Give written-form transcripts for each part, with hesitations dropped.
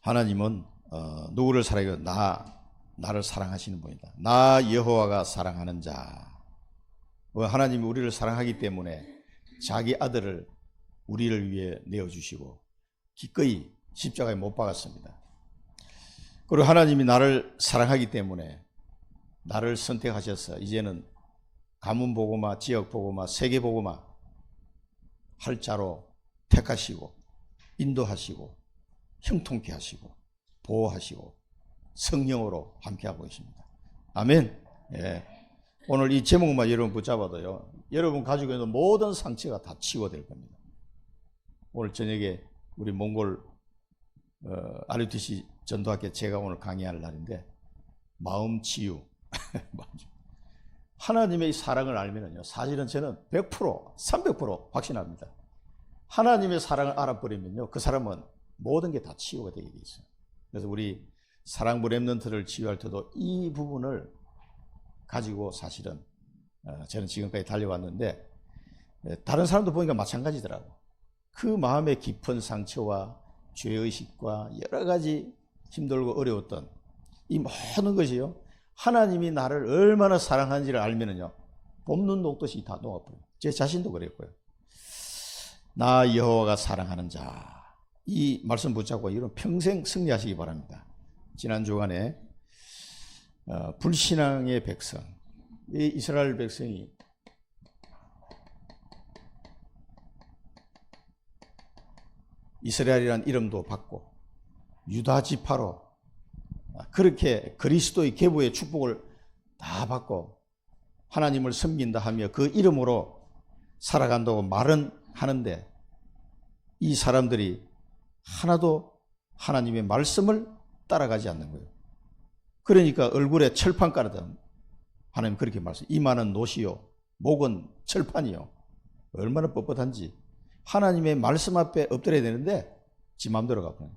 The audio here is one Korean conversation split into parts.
하나님은 누구를 사랑해요? 나를 사랑하시는 분이다. 나 여호와가 사랑하는 자. 하나님이 우리를 사랑하기 때문에 자기 아들을 우리를 위해 내어주시고 기꺼이 십자가에 못 박았습니다. 그리고 하나님이 나를 사랑하기 때문에 나를 선택하셔서 이제는 가문복음화, 지역복음화, 세계복음화 할 자로 택하시고 인도하시고 형통케 하시고 보호하시고 성령으로 함께하고 계십니다. 아멘. 예. 오늘 이 제목만 여러분 붙잡아도요, 여러분 가지고 있는 모든 상처가 다 치유될 겁니다. 오늘 저녁에 우리 몽골 RUTC 전도학교 제가 오늘 강의할 날인데, 마음 치유. 하나님의 사랑을 알면은요, 사실은 저는 100%, 300% 확신합니다. 하나님의 사랑을 알아버리면요, 그 사람은 모든 게 다 치유가 되게 돼 있어요. 그래서 우리 사랑부 렘넌트를 치유할 때도 이 부분을 가지고 사실은 저는 지금까지 달려왔는데, 다른 사람도 보니까 마찬가지더라고. 그 마음의 깊은 상처와 죄의식과 여러 가지 힘들고 어려웠던 이 모든 것이요, 하나님이 나를 얼마나 사랑하는지를 알면은요, 봄눈 녹듯이 다 녹아버려요. 제 자신도 그랬고요. 나 여호와가 사랑하는 자. 이 말씀 붙잡고 이런 평생 승리하시기 바랍니다. 지난 주간에 불신앙의 백성, 이 이스라엘 백성이 이스라엘이라는 이름도 받고 유다 지파로 그렇게 그리스도의 계보의 축복을 다 받고 하나님을 섬긴다 하며 그 이름으로 살아간다고 말은 하는데, 이 사람들이 하나도 하나님의 말씀을 따라가지 않는 거예요. 그러니까 얼굴에 철판 깔아다 하나님 그렇게 말씀, 이마는 노시요 목은 철판이요. 얼마나 뻣뻣한지 하나님의 말씀 앞에 엎드려야 되는데 지 맘대로 가버려요.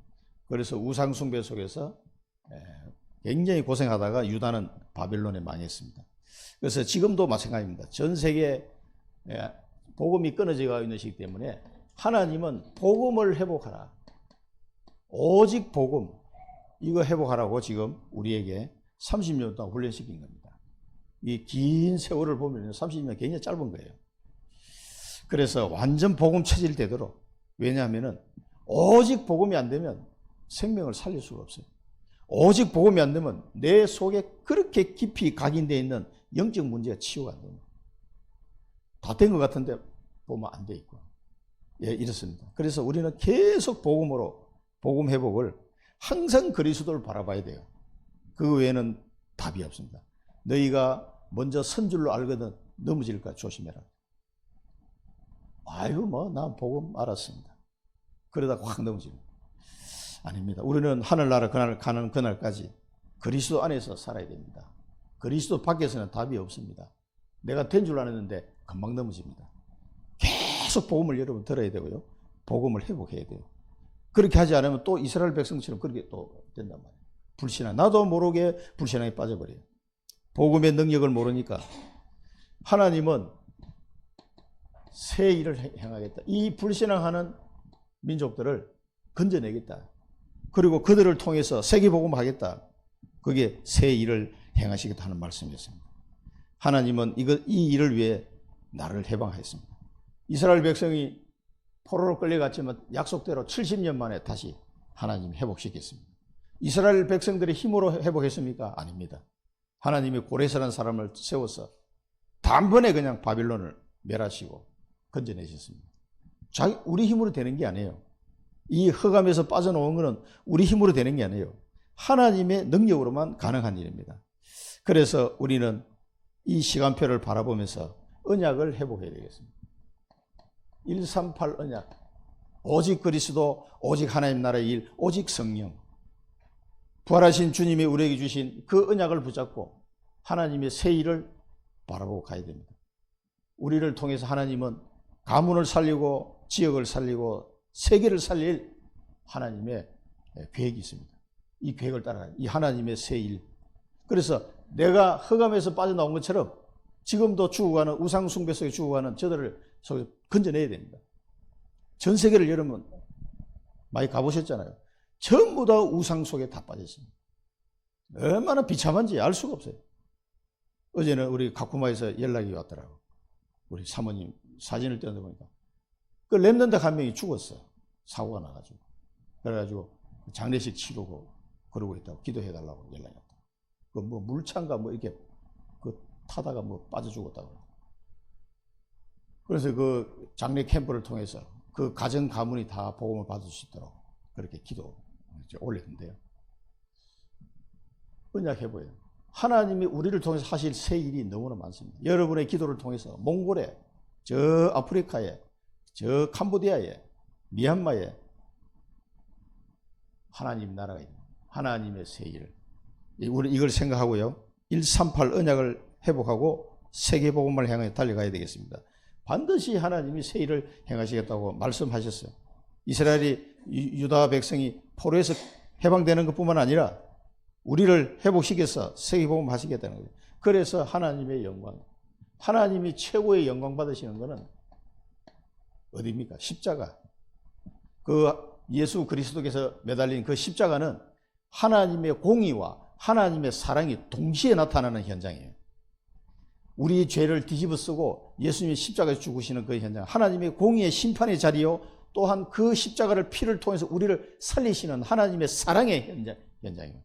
그래서 우상 숭배 속에서 굉장히 고생하다가 유다는 바벨론에 망했습니다. 그래서 지금도 마찬가지입니다. 전 세계 복음이 끊어져 있는 시기 때문에 하나님은 복음을 회복하라, 오직 복음, 이거 회복하라고 지금 우리에게 30년 동안 훈련시킨 겁니다. 이 긴 세월을 보면 30년 굉장히 짧은 거예요. 그래서 완전 복음 체질 되도록, 왜냐하면 오직 복음이 안 되면 생명을 살릴 수가 없어요. 오직 복음이 안 되면 내 속에 그렇게 깊이 각인되어 있는 영적 문제가 치유가 안 됩니다. 다 된 것 같은데 보면 안 돼 있고. 예, 이렇습니다. 그래서 우리는 계속 복음으로, 복음 회복을 항상 그리스도를 바라봐야 돼요. 그 외에는 답이 없습니다. 너희가 먼저 선 줄로 알거든 넘어질까 조심해라. 아이고 난 복음 알았습니다. 그러다가 확 넘어집니다. 아닙니다. 우리는 하늘나라 가는 그날까지 그리스도 안에서 살아야 됩니다. 그리스도 밖에서는 답이 없습니다. 내가 된 줄 알았는데 금방 넘어집니다. 계속 복음을 여러분 들어야 되고요, 복음을 회복해야 돼요. 그렇게 하지 않으면 또 이스라엘 백성처럼 그렇게 또 된단 말이에요. 불신앙, 나도 모르게 불신앙에 빠져버려요. 복음의 능력을 모르니까. 하나님은 새 일을 행하겠다. 이 불신앙하는 민족들을 건져내겠다. 그리고 그들을 통해서 세계복음을 하겠다. 그게 새 일을 행하시겠다 하는 말씀이었습니다. 하나님은 이 일을 위해 나를 해방하였습니다. 이스라엘 백성이 포로로 끌려갔지만 약속대로 70년 만에 다시 하나님이 회복시켰습니다. 이스라엘 백성들의 힘으로 회복했습니까? 아닙니다. 하나님이 고레스라는 사람을 세워서 단번에 그냥 바빌론을 멸하시고 건져내셨습니다. 우리 힘으로 되는 게 아니에요. 이 흑암에서 빠져나온 것은 우리 힘으로 되는 게 아니에요. 하나님의 능력으로만 가능한 일입니다. 그래서 우리는 이 시간표를 바라보면서 언약을 회복해야 되겠습니다. 138 언약, 오직 그리스도, 오직 하나님 나라의 일, 오직 성령, 부활하신 주님이 우리에게 주신 그 언약을 붙잡고 하나님의 새 일을 바라보고 가야 됩니다. 우리를 통해서 하나님은 가문을 살리고 지역을 살리고 세계를 살릴 하나님의 계획이 있습니다. 이 계획을 따라가요. 이 하나님의 새 일. 그래서 내가 흑암에서 빠져나온 것처럼 지금도 죽어가는, 우상 숭배 속에 죽어가는 저들을 건져내야 됩니다. 전 세계를 여러분 많이 가보셨잖아요. 전부 다 우상 속에 다 빠져 있습니다. 얼마나 비참한지 알 수가 없어요. 어제는 우리 가쿠마에서 연락이 왔더라고. 우리 사모님 사진을 떼어다 보니까 그 랩런트 한 명이 죽었어. 사고가 나가지고. 그래가지고 장례식 치르고 그러고 있다고 기도해달라고 연락이 왔다. 그 뭐 물차인가 뭐 이렇게 그 타다가 뭐 빠져 죽었다고. 그래서 그 장례 캠프를 통해서 그 가정 가문이 다 복음을 받을 수 있도록 그렇게 기도 올렸는데요. 언약해보여요. 하나님이 우리를 통해서 하실 새 일이 너무나 많습니다. 여러분의 기도를 통해서 몽골에, 저 아프리카에, 저 캄보디아에, 미얀마에 하나님 나라가 있는 하나님의 새 일. 우리 이걸 생각하고요. 138 언약을 회복하고 세계복음을 향해 달려가야 되겠습니다. 반드시 하나님이 새 일을 행하시겠다고 말씀하셨어요. 이스라엘이 유다 백성이 포로에서 해방되는 것뿐만 아니라 우리를 회복시켜서 세계복음 하시겠다는 거예요. 그래서 하나님의 영광, 하나님이 최고의 영광 받으시는 것은 어디입니까? 십자가. 그 예수 그리스도께서 매달린 그 십자가는 하나님의 공의와 하나님의 사랑이 동시에 나타나는 현장이에요. 우리 죄를 뒤집어 쓰고 예수님이 십자가에서 죽으시는 그 현장, 하나님의 공의의 심판의 자리요, 또한 그 십자가를 피를 통해서 우리를 살리시는 하나님의 사랑의 현장이에요.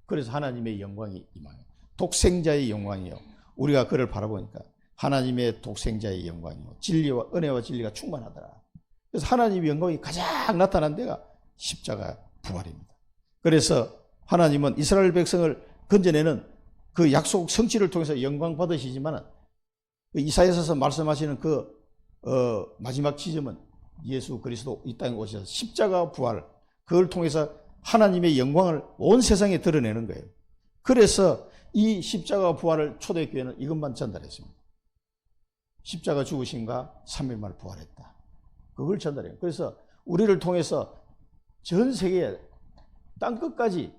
그래서 하나님의 영광이 임하요. 독생자의 영광이요. 우리가 그를 바라보니까 하나님의 독생자의 영광이요. 진리와 은혜와 진리가 충만하더라. 그래서 하나님의 영광이 가장 나타난 데가 십자가 부활입니다. 그래서 하나님은 이스라엘 백성을 건져내는 그 약속 성취를 통해서 영광 받으시지만 이사야서에서 말씀하시는 그 마지막 지점은 예수 그리스도 이 땅에 오셔서 십자가 부활, 그걸 통해서 하나님의 영광을 온 세상에 드러내는 거예요. 그래서 이 십자가 부활을 초대교회는 이것만 전달했습니다. 십자가 죽으신가 3일 만에 부활했다. 그걸 전달해요. 그래서 우리를 통해서 전 세계 땅끝까지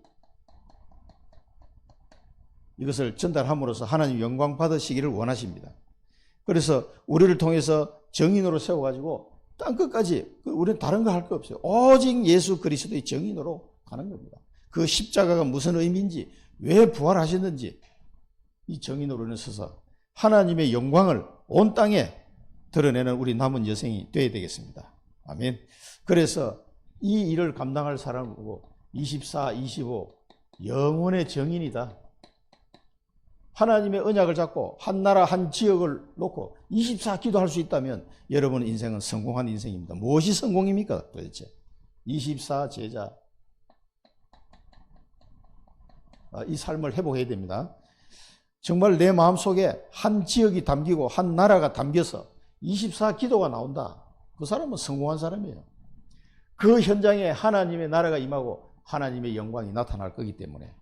이것을 전달함으로써 하나님 영광 받으시기를 원하십니다. 그래서 우리를 통해서 정인으로 세워가지고 땅끝까지, 우리는 다른 거 할 거 없어요. 오직 예수 그리스도의 정인으로 가는 겁니다. 그 십자가가 무슨 의미인지, 왜 부활하셨는지 이 정인으로는 서서 하나님의 영광을 온 땅에 드러내는 우리 남은 여생이 되어야 되겠습니다. 아멘. 그래서 이 일을 감당할 사람을 보고 24, 25 영원의 정인이다. 하나님의 언약을 잡고 한 나라 한 지역을 놓고 24 기도할 수 있다면 여러분 인생은 성공한 인생입니다. 무엇이 성공입니까 도대체? 24 제자, 이 삶을 회복해야 됩니다. 정말 내 마음속에 한 지역이 담기고 한 나라가 담겨서 24 기도가 나온다. 그 사람은 성공한 사람이에요. 그 현장에 하나님의 나라가 임하고 하나님의 영광이 나타날 거기 때문에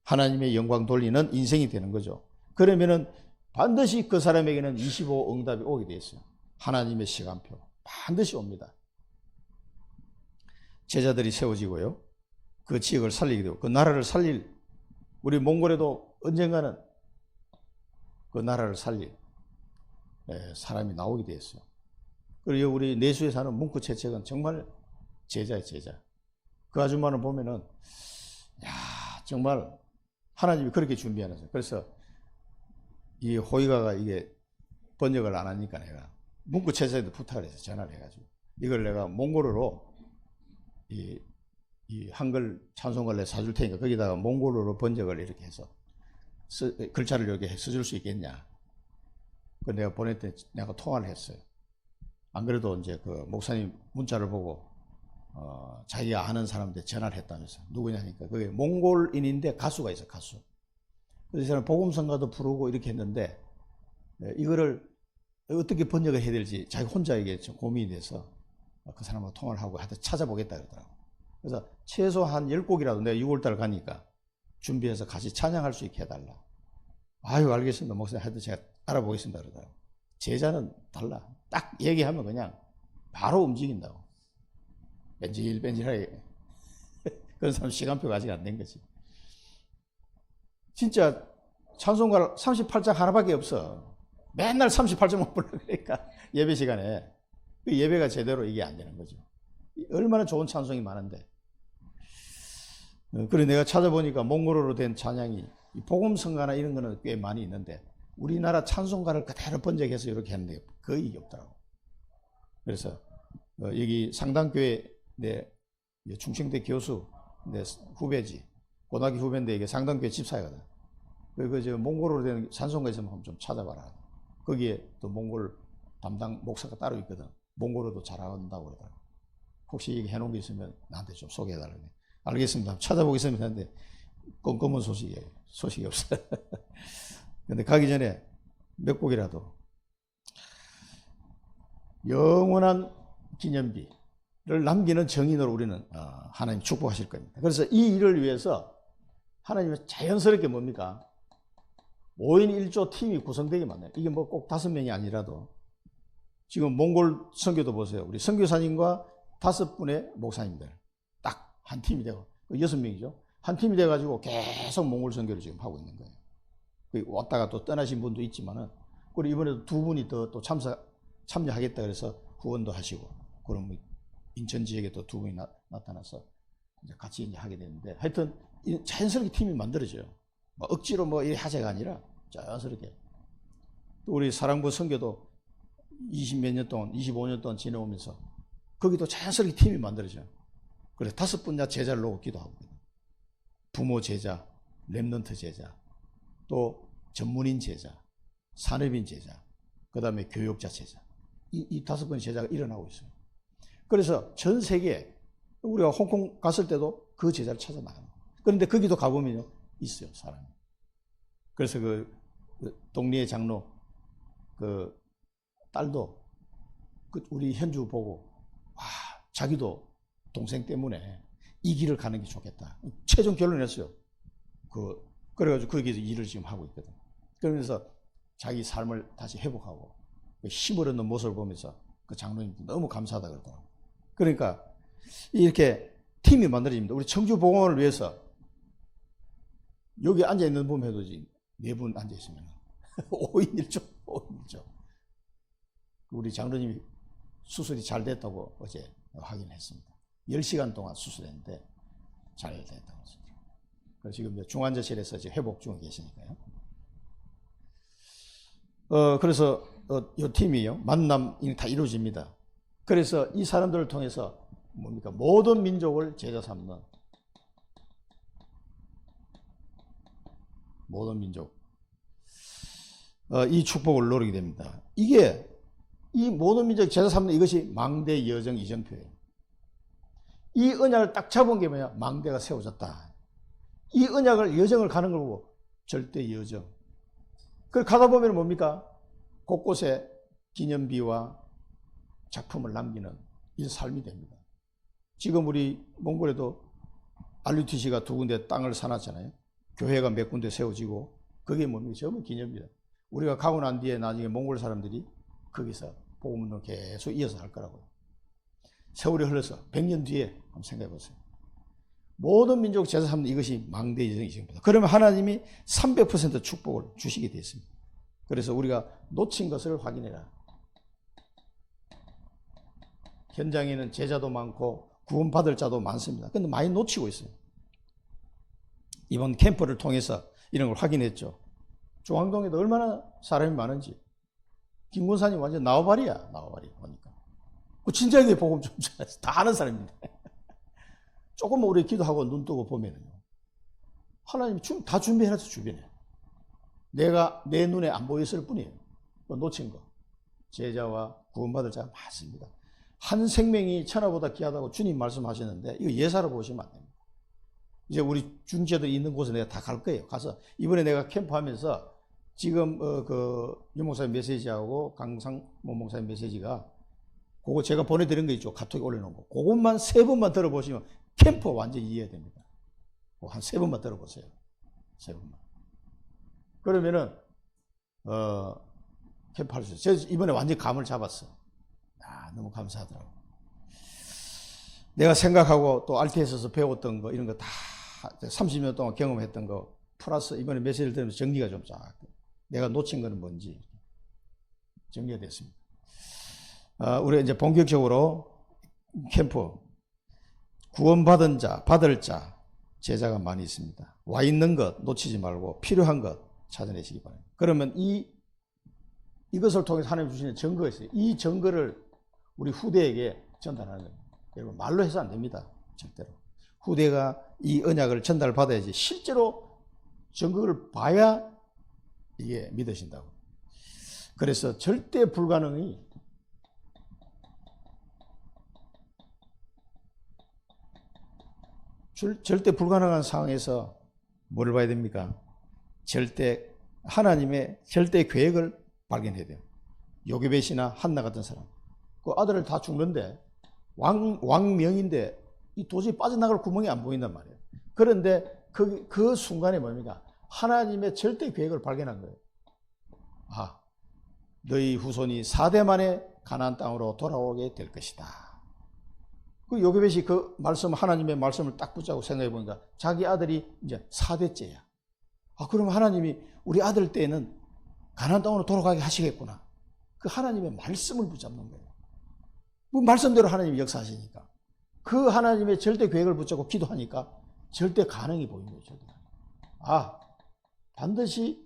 하나님의 영광 돌리는 인생이 되는 거죠. 그러면은 반드시 그 사람에게는 25 응답이 오게 돼 있어요. 하나님의 시간표 반드시 옵니다. 제자들이 세워지고요. 그 지역을 살리게 되고 그 나라를 살릴, 우리 몽골에도 언젠가는 그 나라를 살릴 사람이 나오게 돼 있어요. 그리고 우리 내수에 사는 뭉크채책은 정말 제자의 제자. 그 아줌마는 보면은 야 정말 하나님이 그렇게 준비하는. 그래서 이 호이가가 이게 번역을 안 하니까 내가 뭉크채책에도 부탁을 해서 전화를 해가지고 이걸 내가 몽골어로 이 한글 찬송가를 내가 사줄 테니까 거기다가 몽골어로 번역을 이렇게 해서 글자를 이렇게 써줄 수 있겠냐. 그 내가 보냈더니 내가 통화를 했어요. 안 그래도 이제 그 목사님 문자를 보고 자기가 아는 사람한테 전화를 했다면서. 누구냐니까 그게 몽골인인데 가수가 있어, 가수. 그래서 이 사람 복음성가도 부르고 이렇게 했는데 이거를 어떻게 번역을 해야 될지 자기 혼자 이게 좀 고민이 돼서 그 사람하고 통화를 하고 하여튼 찾아보겠다 그러더라고. 그래서 최소한 10곡이라도 내가 6월달 가니까 준비해서 같이 찬양할 수 있게 해달라. 아유 알겠습니다 목사님, 하여튼 제가 알아보겠습니다 그러더라고. 제자는 달라. 딱 얘기하면 그냥 바로 움직인다고. 뺀질뺀질하게. 그런 사람 시간표가 아직 안 된 거지. 진짜 찬송가 38장 하나밖에 없어. 맨날 38장만 불러. 그러니까 예배 시간에 그 예배가 제대로 이게 안 되는 거죠. 얼마나 좋은 찬송이 많은데 그래 내가 찾아보니까 몽골어로 된 찬양이 복음성가나 이런 거는 꽤 많이 있는데 우리나라 찬송가를 그대로 번역해서 이렇게 했는데 거의 없더라고. 그래서 여기 상당교회 내 충청대 교수 내 후배지, 고등학교 후배인데 이게 상당교회 집사거든. 저 몽골어로 된 찬송가 있으면 좀 찾아봐라. 거기에 또 몽골 담당 목사가 따로 있거든. 몽골어도 잘한다고 그러더라고. 혹시 얘기 해놓은 게 있으면 나한테 좀 소개해달라고. 알겠습니다. 찾아보겠습니다. 하는데 껌껌한 소식이 없어요. 근데 가기 전에 몇 곡이라도 영원한 기념비를 남기는 정인으로 우리는 하나님 축복하실 겁니다. 그래서 이 일을 위해서 하나님은 자연스럽게 뭡니까? 5인 1조 팀이 구성되게 만나요. 이게 뭐 꼭 5명이 아니라도 지금 몽골 선교도 보세요. 우리 선교사님과 5분의 목사님들 딱 한 팀이 되고 6명이죠. 한 팀이 돼가지고 계속 몽골 선교를 지금 하고 있는 거예요. 왔다가 또 떠나신 분도 있지만은 그리고 이번에도 2분이 또 참여하겠다 그래서 후원도 하시고 그럼 인천 지역에 또 2분이 나타나서 이제 같이 이제 하게 되는데 하여튼 자연스럽게 팀이 만들어져요. 뭐 억지로 뭐 이 하자가 아니라 자연스럽게. 또 우리 사랑부 선교도 20몇 년 동안 25년 동안 지내오면서 거기도 자연스럽게 팀이 만들어져요. 그래서 5분야 제자를 놓고 기도하고 부모 제자, 렘넌트 제자, 또 전문인 제자, 산업인 제자, 그 다음에 교육자 제자. 이 5분의 제자가 일어나고 있어요. 그래서 전 세계에 우리가 홍콩 갔을 때도 그 제자를 찾아 나가요. 그런데 거기도 가보면요, 있어요, 사람이. 그래서 그 동리의 장로, 그 딸도 우리 현주 보고, 자기도 동생 때문에 이 길을 가는 게 좋겠다. 최종 결론냈어요. 그래가지고 거기서 일을 지금 하고 있거든. 그러면서 자기 삶을 다시 회복하고 힘을 얻는 모습을 보면서 그 장로님도 너무 감사하다 그러더라고요. 그러니까 이렇게 팀이 만들어집니다. 우리 청주 복음을 위해서 여기 앉아있는 분 해도 4분 앉아있으면 5인 1조. 우리 장로님이 수술이 잘 됐다고 어제 확인했습니다. 10시간 동안 수술했는데 잘 됐다고 했습니다. 그래서 지금 중환자실에서 이제 회복 중에 계시니까요. 그래서 이 팀이요, 만남이 다 이루어집니다. 그래서 이 사람들을 통해서 뭡니까? 모든 민족을 제자 삼는 모든 민족, 이 축복을 누리게 됩니다. 이 모든 민족 제자 삼는 이것이 망대 여정 이정표예요. 이 언약을 딱 잡은 게 뭐냐? 망대가 세워졌다. 이 언약을 여정을 가는 걸 보고 절대 여정. 그걸 가다 보면 뭡니까? 곳곳에 기념비와 작품을 남기는 이 삶이 됩니다. 지금 우리 몽골에도 RUTC가 2군데 땅을 사놨잖아요. 교회가 몇 군데 세워지고 그게 뭡니까? 전부 기념비다. 우리가 가고 난 뒤에 나중에 몽골 사람들이 거기서 복음을 계속 이어서 할 거라고요. 세월이 흘러서 100년 뒤에 한번 생각해 보세요. 모든 민족 제사 삼는 이것이 망대 여정이십니다. 그러면 하나님이 300% 축복을 주시게 되어 있습니다. 그래서 우리가 놓친 것을 확인해라. 현장에는 제자도 많고 구원받을 자도 많습니다. 근데 많이 놓치고 있어요. 이번 캠프를 통해서 이런 걸 확인했죠. 중앙동에도 얼마나 사람이 많은지. 김군사님 완전 나와바리야, 보니까. 진작에 복음 좀 전해서 다 아는 사람입니다. 조금만 우리 기도하고 눈 뜨고 보면은요, 하나님이 다 준비해놨어, 주변에. 내가 내 눈에 안 보였을 뿐이에요. 놓친 거. 제자와 구원받을 자가 많습니다. 한 생명이 천하보다 귀하다고 주님 말씀하셨는데, 이거 예사로 보시면 안 됩니다. 이제 우리 중재들 있는 곳에 내가 다 갈 거예요. 가서, 이번에 내가 캠프 하면서, 지금, 윤 목사님 메시지하고 강상 목사님 메시지가, 그거 제가 보내드린 거 있죠. 카톡에 올려놓은 거. 그것만 3번만 들어보시면 캠프 완전히 이해가 됩니다. 한 3번만 들어보세요. 3번만. 그러면은, 캠프 할 수 있어요. 제가 이번에 완전히 감을 잡았어. 너무 감사하더라고. 내가 생각하고 또 RTS에서 배웠던 거, 이런 거 다 30년 동안 경험했던 거, 플러스 이번에 메시지를 들으면서 정리가 좀 쫙. 내가 놓친 거는 뭔지 정리가 됐습니다. 우리 이제 본격적으로 캠프, 구원받은 자, 받을 자, 제자가 많이 있습니다. 와 있는 것 놓치지 말고 필요한 것 찾아내시기 바랍니다. 그러면 이것을 통해서 하나님 주시는 증거가 있어요. 이 증거를 우리 후대에게 전달하는 겁니다. 여러분 말로 해서 안 됩니다. 절대로. 후대가 이 언약을 전달받아야지 실제로 증거를 봐야 이게 믿으신다고. 그래서 절대 불가능이 절대 불가능한 상황에서 뭐를 봐야 됩니까? 하나님의 절대 계획을 발견해야 돼요. 요게벳이나 한나 같은 사람. 그 아들을 다 죽는데 왕명인데 도저히 빠져나갈 구멍이 안 보인단 말이에요. 그런데 그 순간에 뭡니까? 하나님의 절대 계획을 발견한 거예요. 아, 너희 후손이 4대 만에 가나안 땅으로 돌아오게 될 것이다. 그 요게벳이 그 말씀, 하나님의 말씀을 딱 붙잡고 생각해 보니까 자기 아들이 이제 4대째야. 아, 그럼 하나님이 우리 아들 때에는 가나안 땅으로 돌아가게 하시겠구나. 그 하나님의 말씀을 붙잡는 거예요. 그 말씀대로 하나님이 역사하시니까. 그 하나님의 절대 계획을 붙잡고 기도하니까 절대 가능이 보인 거예요. 절대. 아, 반드시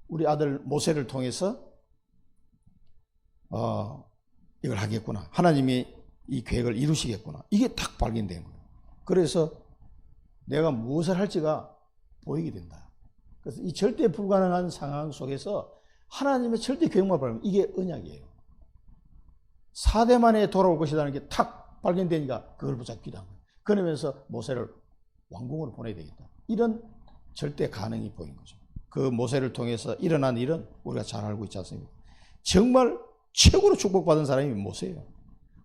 우리 아들 모세를 통해서 이걸 하겠구나. 하나님이 이 계획을 이루시겠구나. 이게 딱 발견된 거예요. 그래서 내가 무엇을 할지가 보이게 된다. 그래서 이 절대 불가능한 상황 속에서 하나님의 절대 계획만 발견하면 이게 언약이에요. 4대 만에 돌아올 것이라는 게 탁 발견되니까 그걸 붙잡고 기도한 거예요. 그러면서 모세를 왕궁으로 보내야 되겠다. 이런 절대 가능이 보인 거죠. 그 모세를 통해서 일어난 일은 우리가 잘 알고 있지 않습니까? 정말 최고로 축복받은 사람이 모세예요.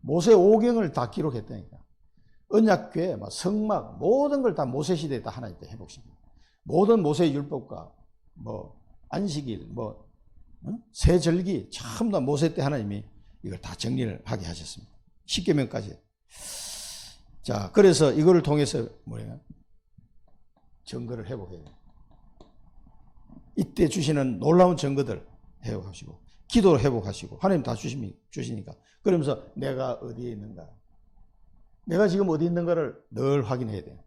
모세 5경을 다 기록했다니까. 언약궤, 성막, 모든 걸 다 모세 시대에 다 하나님 때 회복시킵니다. 모든 모세의 율법과 안식일, 세절기 전부 다 모세 때 하나님이 이걸 다 정리를 하게 하셨습니다. 10계명까지. 자, 그래서 이거를 통해서 증거를 회복해요. 이때 주시는 놀라운 증거들 회복하시고 기도를 회복하시고 하나님 다 주시니까 그러면서 내가 어디에 있는가, 내가 지금 어디 있는가를 늘 확인해야 돼요.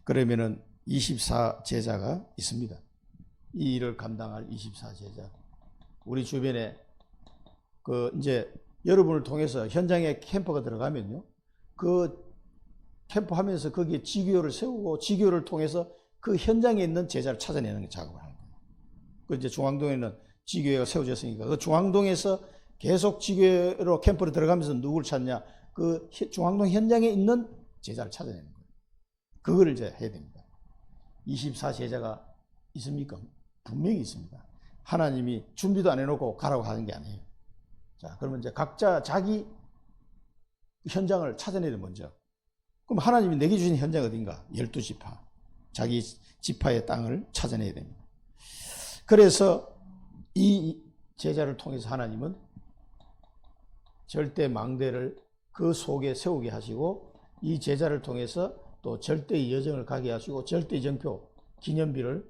그러면은 24제자가 있습니다. 이 일을 감당할 24제자. 우리 주변에 이제 여러분을 통해서 현장에 캠퍼가 들어가면요, 그 캠퍼 하면서 거기에 지교를 세우고 지교를 통해서 그 현장에 있는 제자를 찾아내는 작업을 하는 거예요. 그 이제 중앙동에는 지교회가 세워졌으니까 그 중앙동에서 계속 지교회로 캠프로 들어가면서 누구를 찾냐? 그 중앙동 현장에 있는 제자를 찾아내는 거예요. 그거를 이제 해야 됩니다. 24제자가 있습니까? 분명히 있습니다. 하나님이 준비도 안 해놓고 가라고 하는 게 아니에요. 자, 그러면 이제 각자 자기 현장을 찾아내야 돼, 먼저. 그럼 하나님이 내게 주신 현장 어딘가? 12지파. 자기 지파의 땅을 찾아내야 됩니다. 그래서 이 제자를 통해서 하나님은 절대 망대를 그 속에 세우게 하시고 이 제자를 통해서 또 절대의 여정을 가게 하시고 절대의 정표 기념비를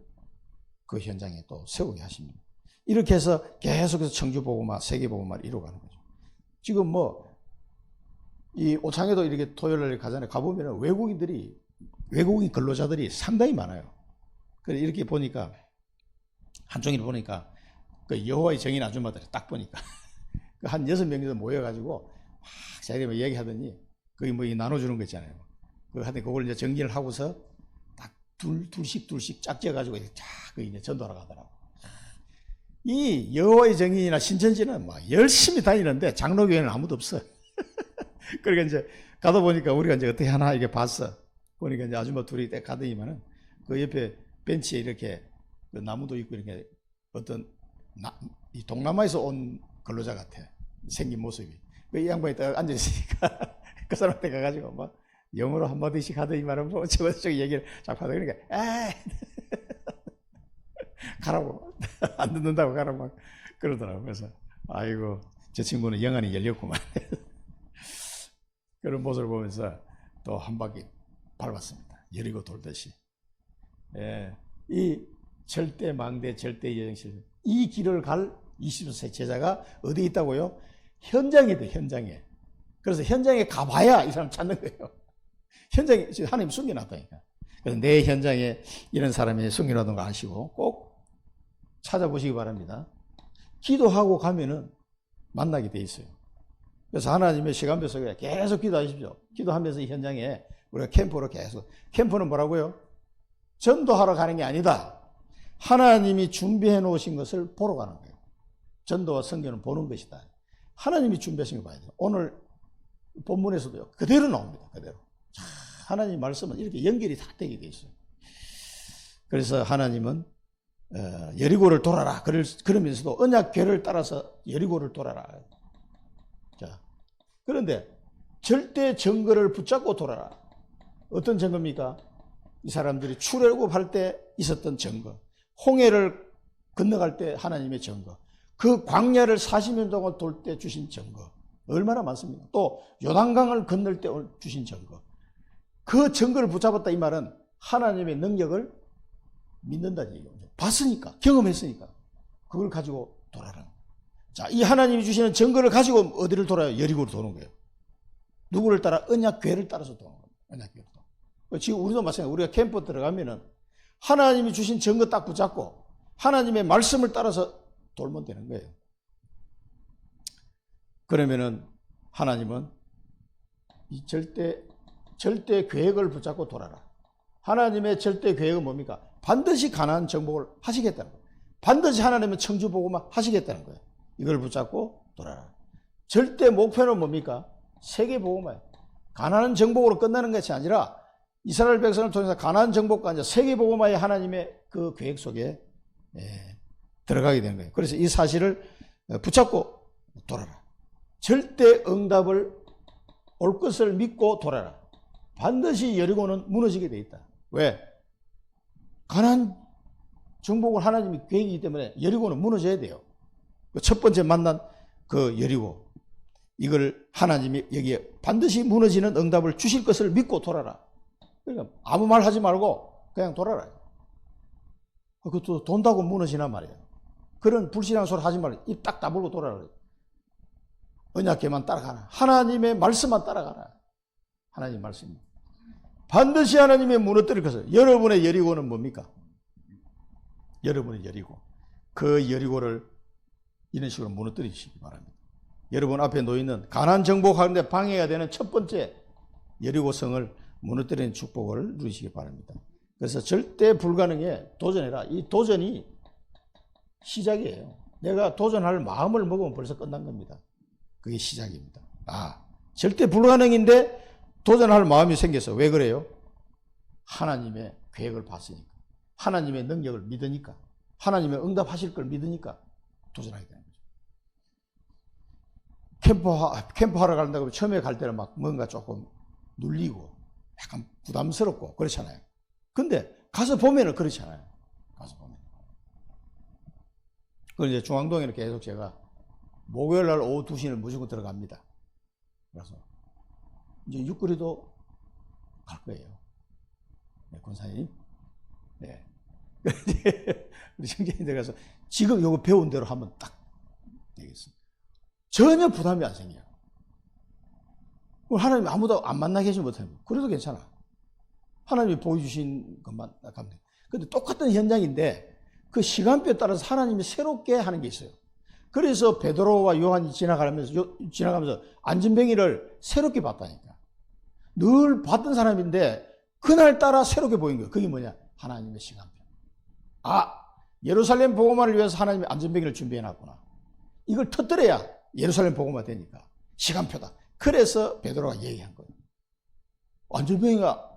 그 현장에 또 세우게 하십니다. 이렇게 해서 계속해서 청주복음화, 세계복음화를 이루어가는 거죠. 지금 이 오창에도 이렇게 토요일날 가잖아요. 가보면 외국인 근로자들이 상당히 많아요. 그래서 이렇게 보니까 한쪽에 보니까 그 여호와의 정인 아줌마들이 딱 보니까 한 6명 정도 모여가지고 막 자기들 얘기하더니 거기 나눠주는 거 있잖아요. 그걸 이제 정리를 하고서 딱 둘씩 짝지어가지고 그 이제 전도하러 가더라고. 이 여호와의 정인이나 신천지는 막 열심히 다니는데 장로교회는 아무도 없어. 그러니까 이제 가다 보니까 우리가 이제 어떻게 하나 이렇게 봤어. 보니까 이제 아줌마 둘이 딱 가더니만은 그 옆에 벤치에 이렇게 그 나무도 있고 이렇게 어떤 이 동남아에서 온 근로자 같아. 생긴 모습이. 그 양반이 딱 앉아있으니까 그 사람한테 가가지고 막 영어로 한마디씩 하더니만은 저쪽 얘기를 쫙 하다 그러니까 에이 가라고 안 듣는다고 가라고 막 그러더라고. 그래서 아이고 저 친구는 영안이 열렸구만. 그런 모습을 보면서 또 한 바퀴 밟았습니다. 여리고 돌듯이. 예, 이 절대 망대 절대 여정실 이 길을 갈 20세 제자가 어디에 있다고요? 현장에 돼, 현장에. 그래서 현장에 가봐야 이 사람 찾는 거예요. 현장에 하나님 숨겨놨다니까. 그래서 내 현장에 이런 사람이 숨겨놓은 거 아시고 꼭 찾아보시기 바랍니다. 기도하고 가면은 만나게 돼 있어요. 그래서 하나님의 시간표 속에 계속 기도하십시오. 기도하면서 이 현장에 우리가 캠프로 계속, 캠프는 뭐라고요? 전도하러 가는 게 아니다. 하나님이 준비해 놓으신 것을 보러 가는 거예요. 전도와 선교는 보는 것이다. 하나님이 준비하신 걸 봐야 돼요. 오늘 본문에서도요, 그대로 나옵니다. 그대로. 하나님 말씀은 이렇게 연결이 다 되게 돼 있어요. 그래서 하나님은 여리고를 돌아라. 그러면서도 언약궤를 따라서 여리고를 돌아라. 자, 그런데 절대 증거를 붙잡고 돌아라. 어떤 증거입니까? 이 사람들이 출애굽할 때 있었던 증거, 홍해를 건너갈 때 하나님의 증거, 그 광야를 40년 동안 돌 때 주신 증거 얼마나 많습니까? 또 요단강을 건널 때 주신 증거. 그 증거를 붙잡았다 이 말은 하나님의 능력을 믿는다는 얘기죠. 봤으니까, 경험했으니까 그걸 가지고 돌아라. 자, 이 하나님이 주시는 증거를 가지고 어디를 돌아요? 여리고로 도는 거예요. 누구를 따라? 언약궤를 따라서 도는 거예요. 언약궤를. 지금 우리도 마찬가지예요. 우리가 캠프 들어가면은 하나님이 주신 증거 딱 붙잡고 하나님의 말씀을 따라서 돌면 되는 거예요. 그러면은 하나님은 이 절대 계획을 붙잡고 돌아라. 하나님의 절대 계획은 뭡니까? 반드시 가나안 정복을 하시겠다는 거예요. 반드시 하나님은 청주 복음만 하시겠다는 거예요. 이걸 붙잡고 돌아라. 절대 목표는 뭡니까? 세계 복음화예요. 가나안 정복으로 끝나는 것이 아니라 이스라엘 백성을 통해서 가나안 정복과 아니라 세계 복음화의 하나님의 그 계획 속에 들어가게 되는 거예요. 그래서 이 사실을 붙잡고 돌아라. 절대 응답을 올 것을 믿고 돌아라. 반드시 여리고는 무너지게 돼 있다. 왜? 가나안 정복을 하나님이 계획이기 때문에 여리고는 무너져야 돼요. 첫 번째 만난 그 여리고, 이걸 하나님이 여기에 반드시 무너지는 응답을 주실 것을 믿고 돌아라. 그러니까 아무 말 하지 말고 그냥 돌아라. 그것도 돈다고 무너지나 말이에요. 그런 불신앙 소리 하지 말고 입 딱 다물고 돌아라. 언약궤만 따라가라. 하나님의 말씀만 따라가라. 하나님의 말씀. 반드시 하나님의 무너뜨릴 것을. 여러분의 여리고는 뭡니까? 여러분의 여리고. 그 여리고를 이런 식으로 무너뜨리시기 바랍니다. 여러분 앞에 놓이는 가나안 정복하는데 방해가 되는 첫 번째 여리고성을 무너뜨리는 축복을 누리시기 바랍니다. 그래서 절대 불가능에 도전해라. 이 도전이 시작이에요. 내가 도전할 마음을 먹으면 벌써 끝난 겁니다. 그게 시작입니다. 절대 불가능인데 도전할 마음이 생겨서. 왜 그래요? 하나님의 계획을 봤으니까. 하나님의 능력을 믿으니까. 하나님의 응답하실 걸 믿으니까 도전하게 되는 거죠. 캠프하러 간다고 처음에 갈 때는 막 뭔가 조금 눌리고 약간 부담스럽고 그렇잖아요. 근데 가서 보면은 그렇잖아요. 가서 보면. 그걸 이제 중앙동에는 계속 제가 목요일 날 오후 2시는 무조건 들어갑니다. 그래서 이제 육거리도 갈 거예요. 네, 권사님. 네. 우리 청년이 들어가서 지금 요거 배운 대로 하면 딱 되겠습니다. 전혀 부담이 안 생겨요. 하나님이 아무도 안 만나게 하지 못해요. 그래도 괜찮아. 하나님이 보여주신 것만 가면 돼요. 근데 똑같은 현장인데 그 시간표에 따라서 하나님이 새롭게 하는 게 있어요. 그래서 베드로와 요한이 지나가면서 안진뱅이를 새롭게 봤다니까. 늘 봤던 사람인데 그날따라 새롭게 보인 거예요. 그게 뭐냐? 하나님의 시간표. 예루살렘 복음화를 위해서 하나님이 안진뱅이를 준비해놨구나. 이걸 터뜨려야 예루살렘 복음화 되니까. 시간표다. 그래서 베드로가 얘기한 거예요. 안진뱅이가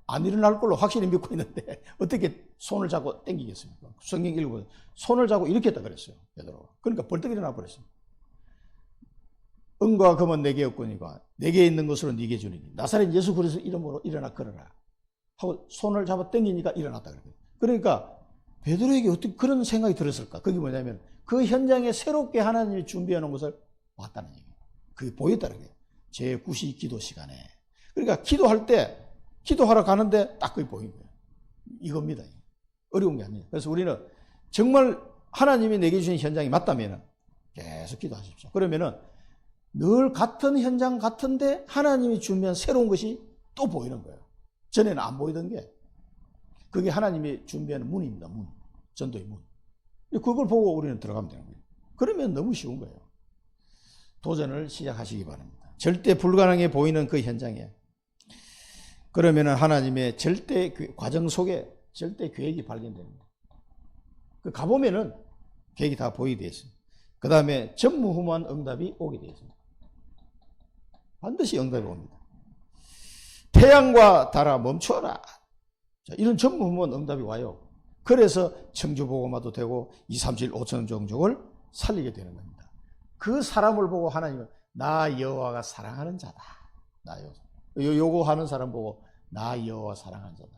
안 일어날 걸로 확실히 믿고 있는데 어떻게 손을 잡고 당기겠습니까? 성경 읽어보면 손을 잡고 이렇게 했다 그랬어요. 베드로가. 그러니까 벌떡 일어나 버렸어요. 은과 금은 내게 없거니와 내게 있는 것으로 네게 주리니 나사렛 예수 그리스도 이름으로 일어나 걸어라 하고 손을 잡아 당기니까 일어났다 그랬거든요. 그러니까 베드로에게 어떻게 그런 생각이 들었을까? 그게 뭐냐면 그 현장에 새롭게 하나님이 준비해 놓은 것을 봤다는 얘기예요. 그게 보였다는 거예요. 제9시 기도 시간에. 그러니까 기도할 때 기도하러 가는데 딱 그게 보인 거예요. 이겁니다. 어려운 게 아니에요. 그래서 우리는 정말 하나님이 내게 주신 현장이 맞다면 계속 기도하십시오. 그러면은 늘 같은 현장 같은데 하나님이 주면 새로운 것이 또 보이는 거예요. 전에는 안 보이던 게 그게 하나님이 준비하는 문입니다. 문. 전도의 문. 그걸 보고 우리는 들어가면 되는 거예요. 그러면 너무 쉬운 거예요. 도전을 시작하시기 바랍니다. 절대 불가능해 보이는 그 현장에 그러면 하나님의 절대 과정 속에 절대 계획이 발견됩니다. 그 가보면은 계획이 다 보이게 되어 있습니다. 그 다음에 전무후무한 응답이 오게 되어 있습니다. 반드시 응답이 옵니다. 태양과 달아 멈춰라. 자, 이런 전무후무한 응답이 와요. 그래서 청주복음화도 되고 2, 3, 7, 5천 종족을 살리게 되는 겁니다. 그 사람을 보고 하나님은 나 여호와가 사랑하는 자다. 나 요거 하는 사람 보고 나 여호와 사랑하는 자다.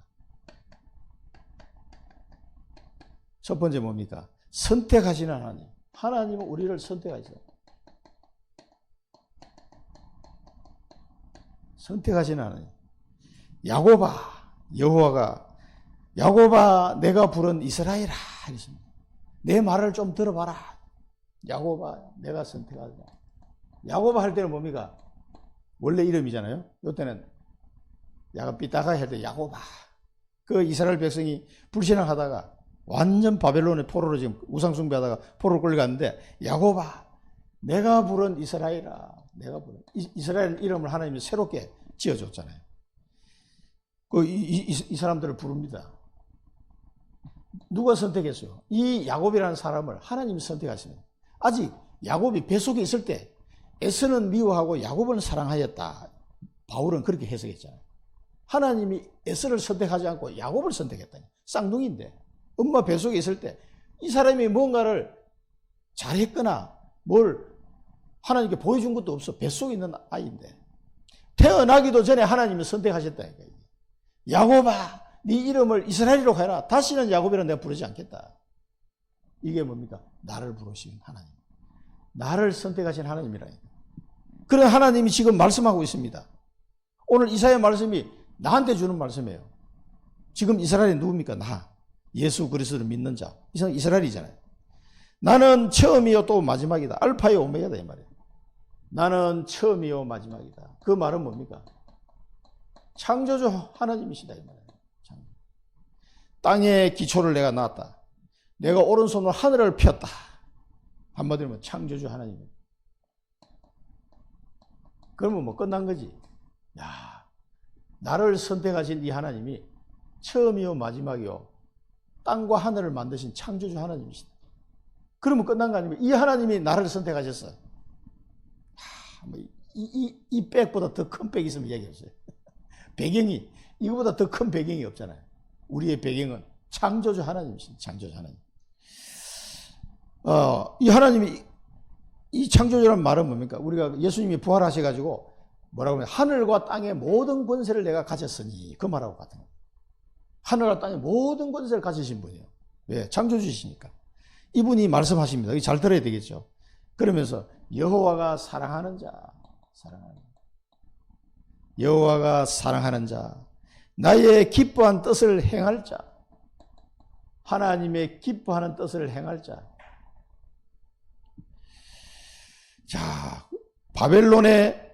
첫 번째 뭡니까? 선택하시는 하나님. 하나님은 우리를 선택하시죠. 선택하시는 하나님. 야곱아, 여호와가 야곱아 내가 부른 이스라엘아 하셨습니다. 내 말을 좀 들어봐라. 야곱아 내가 선택하자. 야곱아 할 때는 뭡니까? 원래 이름이잖아요. 이때는 야곱 삐딱하게 할 때 야곱아. 그 이스라엘 백성이 불신앙하다가 완전 바벨론의 포로로 지금 우상숭배하다가 포로로 끌려갔는데 야곱아 내가 부른 이스라엘아. 내가 부른 이스라엘 이름을 하나님이 새롭게 지어줬잖아요. 이 사람들을 부릅니다. 누가 선택했어요? 이 야곱이라는 사람을 하나님이 선택하십니다. 아직 야곱이 뱃속에 있을 때 에서는 미워하고 야곱은 사랑하였다. 바울은 그렇게 해석했잖아요. 하나님이 에서를 선택하지 않고 야곱을 선택했다니. 쌍둥이인데 엄마 뱃속에 있을 때 이 사람이 뭔가를 잘했거나 뭘 하나님께 보여준 것도 없어. 뱃속에 있는 아이인데 태어나기도 전에 하나님이 선택하셨다니까. 야곱아 네 이름을 이스라엘이라고 해라. 다시는 야곱이라 내가 부르지 않겠다. 이게 뭡니까? 나를 부르신 하나님. 나를 선택하신 하나님이라니까. 그런 하나님이 지금 말씀하고 있습니다. 오늘 이사야 말씀이 나한테 주는 말씀이에요. 지금 이스라엘이 누굽니까? 나. 예수 그리스도를 믿는 자. 이스라엘이잖아요. 나는 처음이요 또 마지막이다. 알파요 오메가다 이 말이에요. 나는 처음이요 마지막이다. 그 말은 뭡니까? 창조주 하나님이시다 이 말이에요. 땅에 기초를 내가 놨다. 내가 오른손으로 하늘을 폈다. 한마디로 하면 창조주 하나님입니다. 그러면 뭐 끝난 거지. 야, 나를 선택하신 이 하나님이 처음이요 마지막이요 땅과 하늘을 만드신 창조주 하나님이시다. 그러면 끝난 거 아닙니까? 이 하나님이 나를 선택하셨어. 이 백보다 더 큰 백이 있으면 얘기해보세요. 배경이 이거보다 더 큰 배경이 없잖아요. 우리의 배경은 창조주 하나님이십니다. 창조주 하나님. 이 하나님이 이 창조주라는 말은 뭡니까? 우리가 예수님이 부활하셔가지고 뭐라고 하면 하늘과 땅의 모든 권세를 내가 가졌으니 그 말하고 같은 거예요. 하늘과 땅의 모든 권세를 가지신 분이에요. 왜? 창조주시니까. 이분이 말씀하십니다. 잘 들어야 되겠죠. 그러면서 여호와가 사랑하는 자, 사랑하는 여호와가 사랑하는 자, 나의 기뻐한 뜻을 행할 자, 하나님의 기뻐하는 뜻을 행할 자. 자, 바벨론에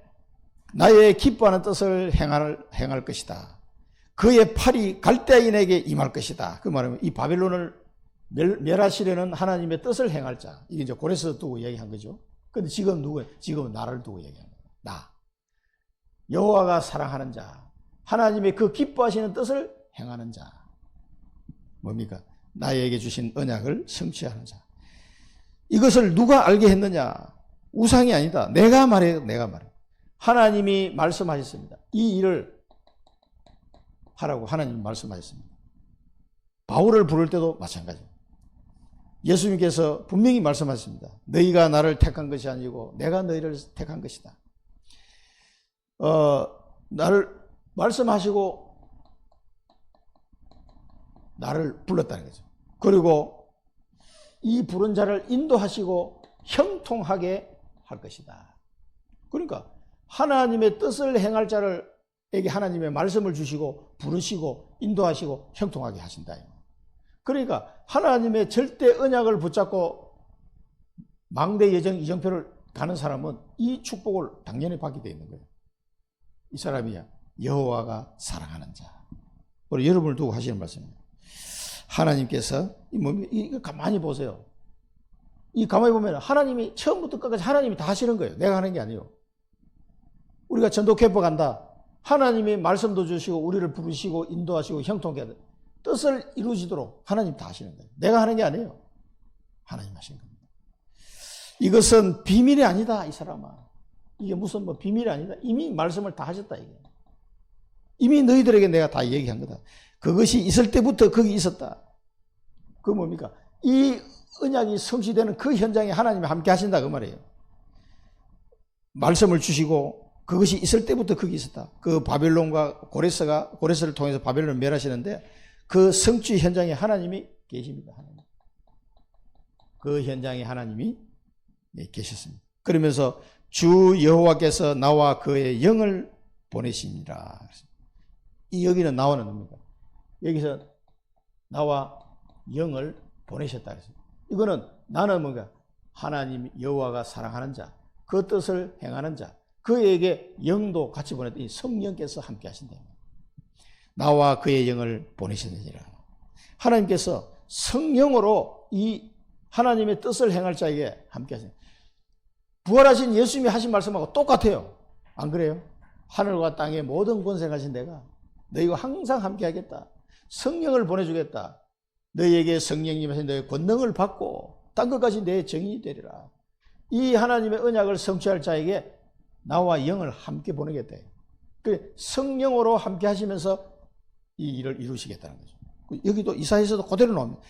나의 기뻐하는 뜻을 행할 것이다. 그의 팔이 갈대인에게 임할 것이다. 그 말은 이 바벨론을 멸하시려는 하나님의 뜻을 행할 자. 이게 이제 고레스 두고 얘기한 거죠. 근데 지금 지금은 나를 두고 얘기하는 거야. 나. 여호와가 사랑하는 자. 하나님의 그 기뻐하시는 뜻을 행하는 자. 뭡니까? 나에게 주신 언약을 성취하는 자. 이것을 누가 알게 했느냐? 우상이 아니다. 내가 말해요. 내가 말해요. 하나님이 말씀하셨습니다. 이 일을 하라고 하나님이 말씀하셨습니다. 바울을 부를 때도 마찬가지입니다. 예수님께서 분명히 말씀하셨습니다. 너희가 나를 택한 것이 아니고 내가 너희를 택한 것이다. 나를 말씀하시고 나를 불렀다는 거죠. 그리고 이 부른 자를 인도하시고 형통하게 할 것이다. 그러니까 하나님의 뜻을 행할 자를에게 하나님의 말씀을 주시고 부르시고 인도하시고 형통하게 하신다. 그러니까 하나님의 절대 언약을 붙잡고 망대 예정 이정표를 가는 사람은 이 축복을 당연히 받게 되어 있는 거예요. 이 사람이야 여호와가 사랑하는 자. 우리 여러분을 두고 하시는 말씀입니다. 하나님께서 이거 가만히 보세요. 이 가만히 보면 하나님이 처음부터 끝까지 하나님이 다 하시는 거예요. 내가 하는 게 아니에요. 우리가 전도 캠프 간다. 하나님이 말씀도 주시고 우리를 부르시고 인도하시고 형통케 하는 뜻을 이루어지도록 하나님 다 하시는 거예요. 내가 하는 게 아니에요. 하나님 하시는 겁니다. 이것은 비밀이 아니다, 이 사람아. 이게 무슨 뭐 비밀이 아니다. 이미 말씀을 다 하셨다, 이게. 이미 너희들에게 내가 다 얘기한 거다. 그것이 있을 때부터 거기 있었다. 그 뭡니까? 이 언약이 성취되는 그 현장에 하나님이 함께 하신다, 그 말이에요. 말씀을 주시고 그것이 있을 때부터 거기 있었다. 그 바벨론과 고레스를 통해서 바벨론을 멸하시는데 그 성취 현장에 하나님이 계십니다. 하나님. 그 현장에 하나님이 계셨습니다. 그러면서 주 여호와께서 나와 그의 영을 보내시니라. 이 여기는 나와는 뭡니까? 여기서 나와 영을 보내셨다 그랬어요. 이거는 나는 뭔가 하나님 여호와가 사랑하는 자, 그 뜻을 행하는 자, 그에게 영도 같이 보냈더니 성령께서 함께 하신다. 나와 그의 영을 보내시느니라. 하나님께서 성령으로 이 하나님의 뜻을 행할 자에게 함께 하신다. 부활하신 예수님이 하신 말씀하고 똑같아요. 안 그래요? 하늘과 땅의 모든 권세 가진 내가 너희와 항상 함께 하겠다. 성령을 보내주겠다. 너희에게 성령님 하신 너의 권능을 받고 땅 끝까지 내 정인이 되리라. 이 하나님의 언약을 성취할 자에게 나와 영을 함께 보내겠다. 그 성령으로 함께 하시면서 이 일을 이루시겠다는 거죠. 여기도 이사야에서도 그대로 나옵니다.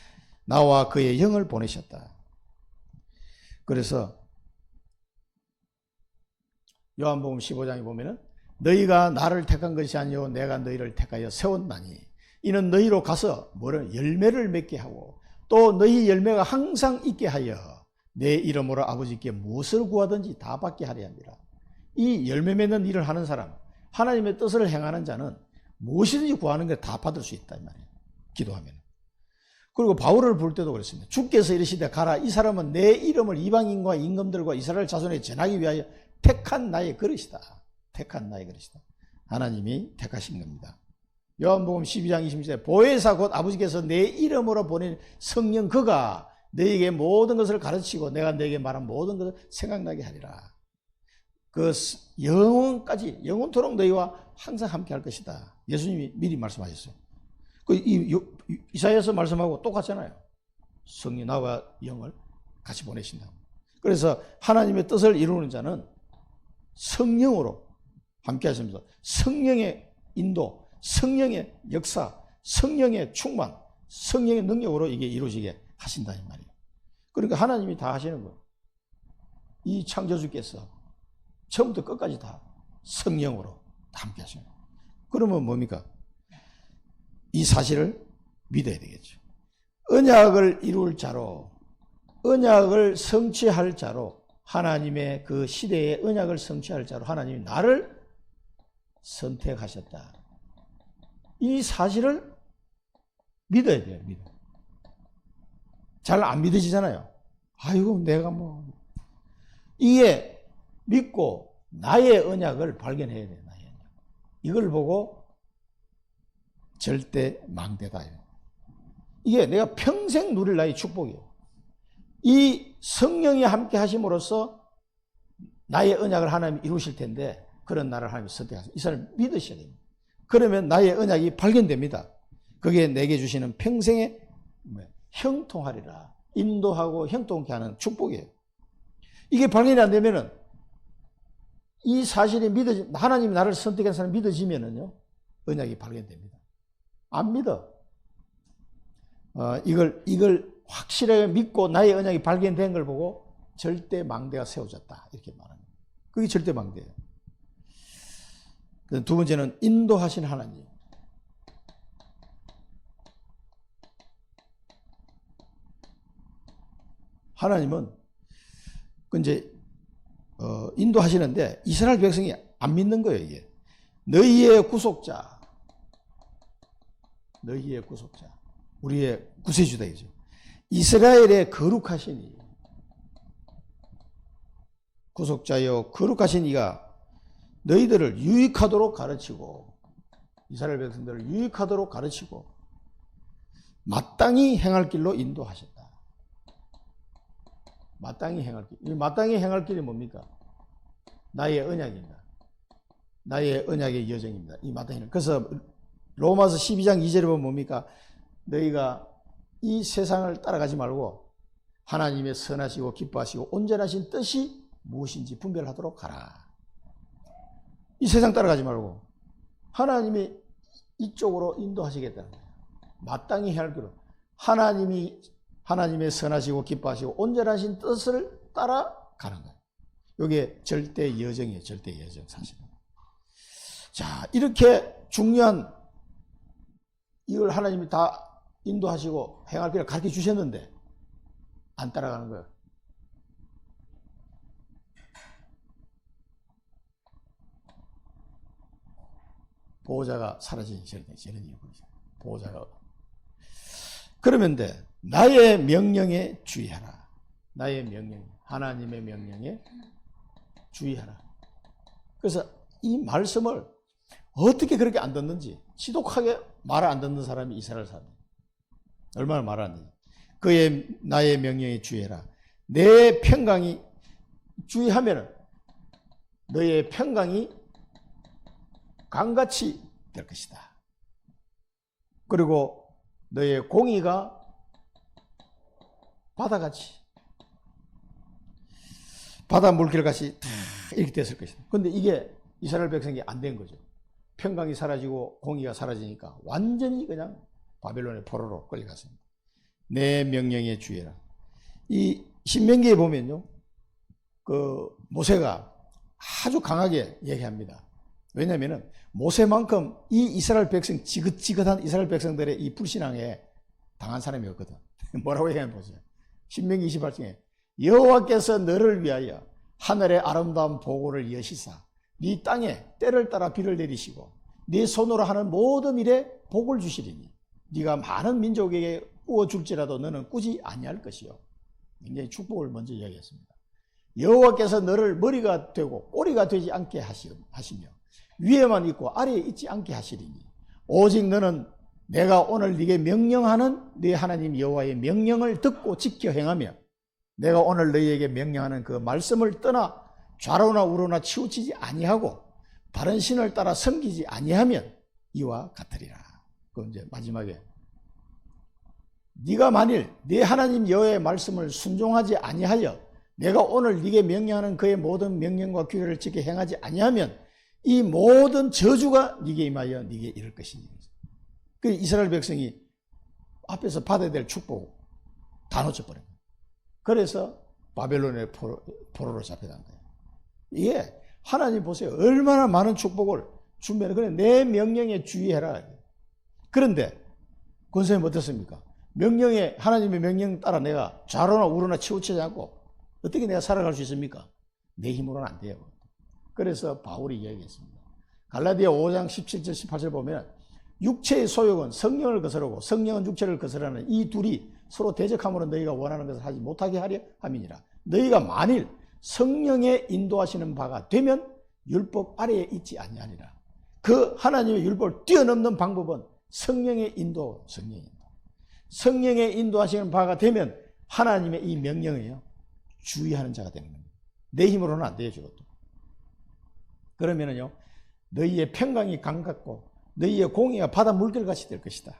나와 그의 영을 보내셨다. 그래서 요한복음 15장에 보면은 너희가 나를 택한 것이 아니요 내가 너희를 택하여 세웠나니 이는 너희로 가서 뭐를 열매를 맺게 하고 또 너희 열매가 항상 있게 하여 내 이름으로 아버지께 무엇을 구하든지 다 받게 하려 함이라. 이 열매 맺는 일을 하는 사람, 하나님의 뜻을 행하는 자는 무엇이든지 구하는 게 다 받을 수 있다 이 말이에요. 기도하면. 그리고 바울을 부를 때도 그랬습니다. 주께서 이르시되 가라. 이 사람은 내 이름을 이방인과 임금들과 이스라엘 자손에 전하기 위하여 택한 나의 그릇이다. 택한 나의 그릇이다. 하나님이 택하신 겁니다. 요한복음 12장 26절에 보혜사 곧 아버지께서 내 이름으로 보낸 성령 그가 너에게 모든 것을 가르치고 내가 너에게 말한 모든 것을 생각나게 하리라. 그 영원까지 영원토록 너희와 항상 함께 할 것이다. 예수님이 미리 말씀하셨어요. 이사야서 말씀하고 똑같잖아요. 성령 나와 영을 같이 보내신다. 그래서 하나님의 뜻을 이루는 자는 성령으로 함께 하시면서 성령의 인도, 성령의 역사, 성령의 충만, 성령의 능력으로 이게 이루어지게 하신다 이 말이에요. 그러니까 하나님이 다 하시는 거예요. 이 창조주께서 처음부터 끝까지 다 성령으로 함께 하시는 거예요. 그러면 뭡니까? 이 사실을 믿어야 되겠죠. 언약을 이룰 자로, 언약을 성취할 자로, 하나님의 그 시대의 언약을 성취할 자로 하나님이 나를 선택하셨다. 이 사실을 믿어야 돼요. 믿어. 잘 안 믿어지잖아요. 아이고 내가 뭐 이게 믿고 나의 언약을 발견해야 돼요. 나의 언약. 이걸 보고 절대 망대다. 이게 내가 평생 누릴 나의 축복이에요. 이 성령이 함께 하심으로써 나의 언약을 하나님이 이루실 텐데 그런 나를 하나님이 선택하세요. 이 사람을 믿으셔야 됩니다. 그러면 나의 언약이 발견됩니다. 그게 내게 주시는 평생의 형통하리라. 인도하고 형통케 하는 축복이에요. 이게 발견이 안 되면은 이 사실이 하나님이 나를 선택한 사람이 믿어지면은요, 언약이 발견됩니다. 안 믿어. 이걸 확실하게 믿고 나의 언약이 발견된 걸 보고 절대 망대가 세워졌다. 이렇게 말합니다. 그게 절대 망대예요. 두 번째는 인도하신 하나님. 하나님은 이제 인도하시는데 이스라엘 백성이 안 믿는 거예요. 이게 너희의 구속자, 너희의 구속자, 우리의 구세주다 이죠. 이스라엘의 거룩하신 이, 구속자여 거룩하신 이가 너희들을 유익하도록 가르치고, 이스라엘 백성들을 유익하도록 가르치고 마땅히 행할 길로 인도하셨다. 마땅히 행할 길. 이 마땅히 행할 길이 뭡니까? 나의 언약입니다. 나의 언약의 여정입니다. 이 마땅히. 그래서 로마서 12장 2절에 보면 뭡니까? 너희가 이 세상을 따라가지 말고 하나님의 선하시고 기뻐하시고 온전하신 뜻이 무엇인지 분별하도록 하라. 이 세상 따라가지 말고 하나님이 이쪽으로 인도하시겠다는 거예요. 마땅히 해야 할 길로 하나님의 선하시고 기뻐하시고 온전하신 뜻을 따라가는 거예요. 이게 절대 여정이에요. 절대 여정 사실은. 자, 이렇게 중요한 이걸 하나님이 다 인도하시고 행할 길을 가르쳐 주셨는데 안 따라가는 거예요. 보호자가 사라지니 저런 이유죠. 보호자가. 그러면 돼. 나의 명령에 주의하라. 나의 명령, 하나님의 명령에 주의하라. 그래서 이 말씀을 어떻게 그렇게 안 듣는지, 지독하게 말을 안 듣는 사람이 이스라엘 사람. 얼마나 말을 안 듣는지. 나의 명령에 주의해라. 내 평강이, 주의하면 너의 평강이 강같이 될 것이다. 그리고 너의 공의가 바다같이, 바다 물결같이 다 이렇게 됐을 것이다. 그런데 이게 이스라엘 백성이 안 된 거죠. 평강이 사라지고 공의가 사라지니까 완전히 그냥 바벨론의 포로로 끌려갔습니다. 내 명령에 주의해라. 이 신명기에 보면요, 그 모세가 아주 강하게 얘기합니다. 왜냐하면 모세만큼 이 이스라엘 백성, 지긋지긋한 이스라엘 백성들의 이 불신앙에 당한 사람이 없거든. 뭐라고 얘기하면 보세요. 신명기 28장에 여호와께서 너를 위하여 하늘의 아름다운 보고를 여시사 네 땅에 때를 따라 비를 내리시고 네 손으로 하는 모든 일에 복을 주시리니 네가 많은 민족에게 꾸어줄지라도 너는 꾸지 아니할 것이요. 굉장히 축복을 먼저 이야기했습니다. 여호와께서 너를 머리가 되고 꼬리가 되지 않게 하시며 위에만 있고 아래에 있지 않게 하시리니 오직 너는 내가 오늘 네게 명령하는 네 하나님 여호와의 명령을 듣고 지켜 행하며 내가 오늘 너희에게 명령하는 그 말씀을 떠나 좌로나 우로나 치우치지 아니하고 바른 신을 따라 섬기지 아니하면 이와 같으리라. 그 이제 마지막에 네가 만일 네 하나님 여호와의 말씀을 순종하지 아니하여 내가 오늘 네게 명령하는 그의 모든 명령과 규례를 지켜 행하지 아니하면 이 모든 저주가 네게 임하여 네게 이를 것이니. 그 이스라엘 백성이 앞에서 받아야 될 축복 다 놓쳐버린 거예요. 그래서 바벨론의 포로로 잡혀간 거예요. 이게 하나님 보세요. 얼마나 많은 축복을 주면 그래 내 명령에 주의해라. 그런데 권사님 어떻습니까? 명령에 하나님의 명령 따라 내가 좌로나 우로나 치우치지 않고 어떻게 내가 살아갈 수 있습니까? 내 힘으로는 안 돼요. 그래서 바울이 이야기했습니다. 갈라디아 5장 17절 18절 보면 육체의 소욕은 성령을 거스르고 성령은 육체를 거스르는 이 둘이 서로 대적함으로 너희가 원하는 것을 하지 못하게 하려 함이니라. 너희가 만일 성령의 인도하시는 바가 되면 율법 아래에 있지 아니하니라. 그 하나님의 율법을 뛰어넘는 방법은 성령의 인도, 성령의 인도하시는 바가 되면 하나님의 이 명령이에요. 주의하는 자가 되는 겁니다. 내 힘으로는 안 돼요, 저것도. 그러면은요, 너희의 평강이 강같고 너희의 공의가 바다 물결같이 될 것이다.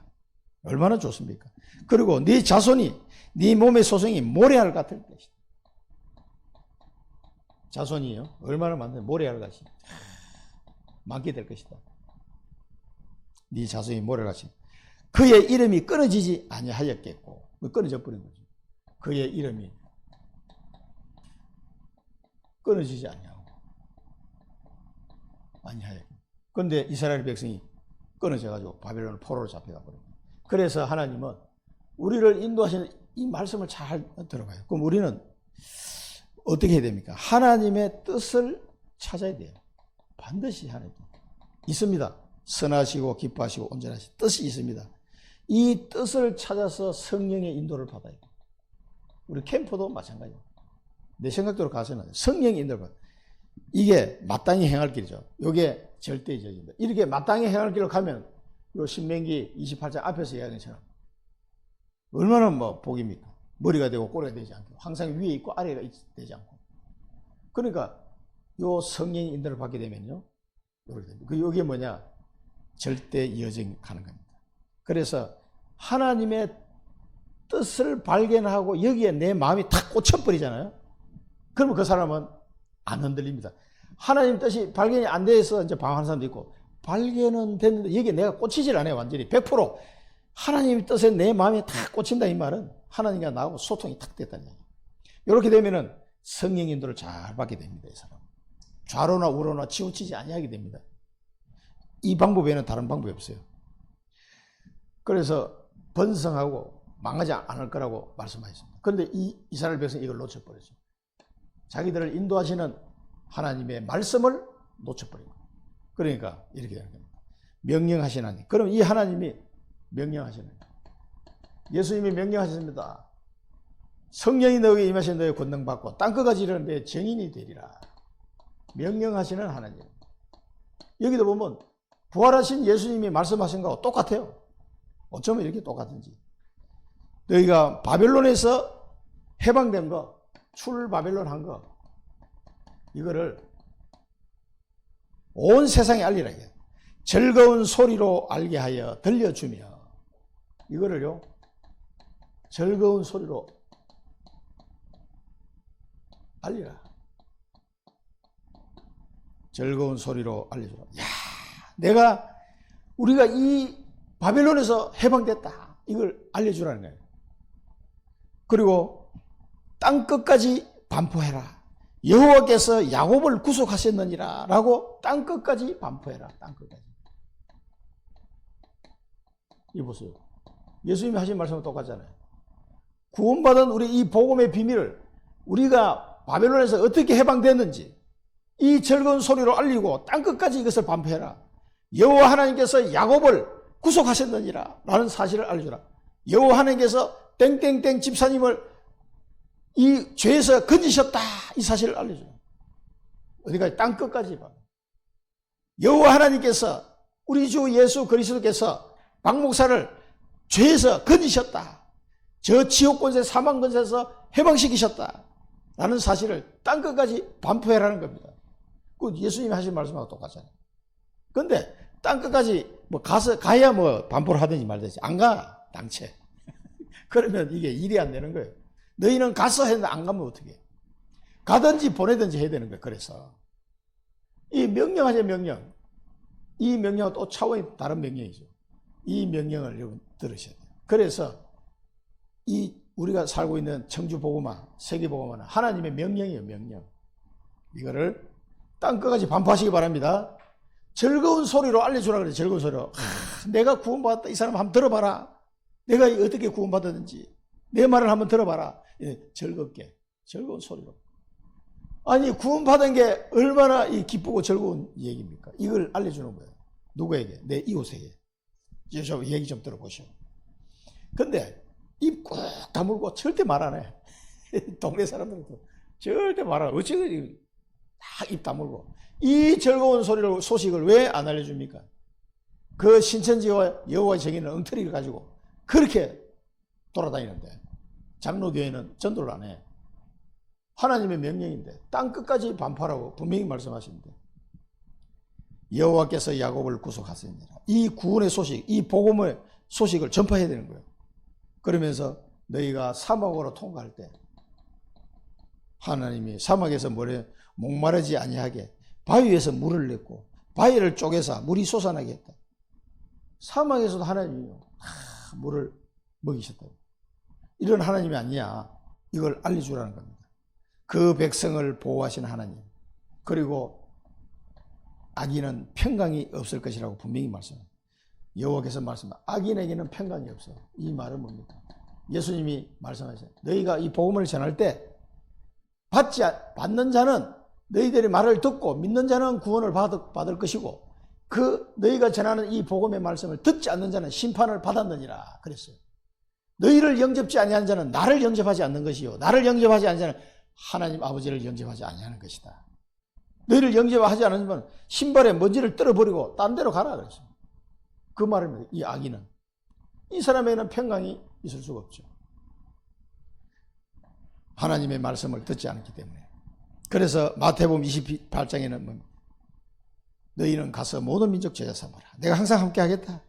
얼마나 좋습니까? 그리고 네 자손이 네 몸의 소생이 모래알 같을 것이다. 자손이요, 얼마나 많은데 모래알 같이 많게 될 것이다. 네 자손이 모래같이. 그의 이름이 끊어지지 아니하였겠고, 끊어져 버린 거죠. 그의 이름이 끊어지지 아니하고 아니하였고. 그런데 이스라엘 백성이 끊어져가지고 바벨론 포로로 잡혀가 버린 거예요. 그래서 하나님은 우리를 인도하시는 이 말씀을 잘 들어봐요. 그럼 우리는 어떻게 해야 됩니까? 하나님의 뜻을 찾아야 돼요. 반드시 하나님 있습니다. 선하시고 기뻐하시고 온전하신 뜻이 있습니다. 이 뜻을 찾아서 성령의 인도를 받아야 돼요. 우리 캠프도 마찬가지예요. 내 생각대로 가서는 성령의 인도를 받아요. 이게 마땅히 행할 길이죠. 이게 절대적입니다. 이렇게 마땅히 행할 길을 가면 요 신명기 28장 앞에서 이야기한 것처럼 얼마나 뭐 복입니까? 머리가 되고 꼬리가 되지 않고 항상 위에 있고 아래가 되지 않고. 그러니까 요 성령의 인도를 받게 되면요, 여기에 뭐냐? 절대 여정이 가는 겁니다. 그래서 하나님의 뜻을 발견하고 여기에 내 마음이 탁 꽂혀버리잖아요. 그러면 그 사람은 안 흔들립니다. 하나님 뜻이 발견이 안 돼서 이제 방황하는 사람도 있고, 발견은 됐는데 여기에 내가 꽂히질 않아요. 완전히 100% 하나님의 뜻에 내 마음이 탁 꽂힌다. 이 말은 하나님과 나하고 소통이 탁 됐다는 얘기예요. 이렇게 되면은 성령 인도를 잘 받게 됩니다. 이 사람 좌로나 우로나 치우치지 아니하게 됩니다. 이 방법 외에는 다른 방법이 없어요. 그래서 번성하고 망하지 않을 거라고 말씀하셨습니다. 그런데 이 이스라엘 백성이 이걸 놓쳐버렸죠. 자기들을 인도하시는 하나님의 말씀을 놓쳐버리고, 그러니까 이렇게 되는 겁니다. 명령하신 하나님. 그럼 이 하나님이 명령하시는, 예수님이 명령하셨습니다. 성령이 너에게 임하신 너의 권능 받고 땅끝까지 이르는 내 증인이 되리라. 명령하시는 하나님. 여기도 보면 부활하신 예수님이 말씀하신 거하고 똑같아요. 어쩌면 이렇게 똑같은지. 너희가 바벨론에서 해방된 거, 출바벨론 한 거, 이거를 온 세상에 알리라. 즐거운 소리로 알게 하여 들려주며, 이거를요, 즐거운 소리로 알리라. 즐거운 소리로 알려주라. 야, 우리가 이 바벨론에서 해방됐다. 이걸 알려주라는 거예요. 그리고 땅끝까지 반포해라. 여호와께서 야곱을 구속하셨느니라 라고 땅끝까지 반포해라. 땅끝까지. 이 보세요. 예수님이 하신 말씀은 똑같잖아요. 구원받은 우리 이 복음의 비밀을 우리가 바벨론에서 어떻게 해방됐는지 이 즐거운 소리로 알리고 땅끝까지 이것을 반포해라. 여호와 하나님께서 야곱을 구속하셨느니라 라는 사실을 알려주라. 여호와 하나님께서 땡땡땡 집사님을 이 죄에서 건지셨다. 이 사실을 알려줘요. 어디까지? 땅끝까지 봐. 여호와 하나님께서 우리 주 예수 그리스도께서 박 목사를 죄에서 건지셨다. 저 지옥 권세 사망 권세에서 해방시키셨다. 라는 사실을 땅끝까지 반포해라는 겁니다. 그 예수님이 하신 말씀하고 똑같잖아요. 근데 땅끝까지 뭐 가야 뭐 반포를 하든지 말든지 안 가. 당체. 그러면 이게 일이 안 되는 거예요. 너희는 가서 했는데 안 가면 어떻게 해? 가든지 보내든지 해야 되는 거예요. 그래서 이 명령하신 명령, 이 명령은 또 차원이 다른 명령이죠. 이 명령을 여러분 들으셔야 돼요. 그래서 이 우리가 살고 있는 청주복음화, 세계복음화는 하나님의 명령이에요. 명령. 이거를 땅끝까지 반포하시기 바랍니다. 즐거운 소리로 알려주라 그래요. 즐거운 소리로. 내가 구원받았다. 이 사람 한번 들어봐라. 내가 어떻게 구원받았는지 내 말을 한번 들어봐라. 즐겁게, 즐거운 소리로. 아니, 구원받은 게 얼마나 기쁘고 즐거운 얘기입니까? 이걸 알려주는 거예요. 누구에게? 내 이웃에게. 저 얘기 좀 들어보시오. 근데 입 꾹 다물고 절대 말 안 해. 동네 사람들도 절대 말 안 해. 어찌 딱 입 다물고. 이 즐거운 소식을 왜 안 알려줍니까? 그 신천지와 여호와의 증인은 엉터리를 가지고 그렇게 돌아다니는데 장로교회는 전도를 안 해. 하나님의 명령인데 땅끝까지 반포하라고 분명히 말씀하시는데 여호와께서 야곱을 구속하셨느니라. 이 구원의 소식, 이 복음의 소식을 전파해야 되는 거예요. 그러면서 너희가 사막으로 통과할 때 하나님이 사막에서 뭐래? 목마르지 아니하게 바위에서 물을 냈고 바위를 쪼개서 물이 솟아나게 했다. 사막에서도 하나님이 물을 먹이셨다. 이런 하나님이 아니야. 이걸 알려주라는 겁니다. 그 백성을 보호하시는 하나님, 그리고 악인은 평강이 없을 것이라고 분명히 말씀합니다. 여호와께서 말씀합니다. 악인에게는 평강이 없어. 이 말은 뭡니까? 예수님이 말씀하셨어요. 너희가 이 복음을 전할 때 받는 자는 너희들의 말을 듣고 믿는 자는 구원을 받을 것이고 그 너희가 전하는 이 복음의 말씀을 듣지 않는 자는 심판을 받았느니라 그랬어요. 너희를 영접지 아니하는 자는 나를 영접하지 않는 것이요 나를 영접하지 않는 자는 하나님 아버지를 영접하지 아니하는 것이다. 너희를 영접하지 않으면 신발에 먼지를 떨어버리고 딴 데로 가라 그랬어요. 그 말입니다. 이 악인은 이 사람에게는 평강이 있을 수가 없죠. 하나님의 말씀을 듣지 않기 때문에. 그래서 마태복음 28장에는 뭐 너희는 가서 모든 민족 제자 삼아라. 내가 항상 함께 하겠다.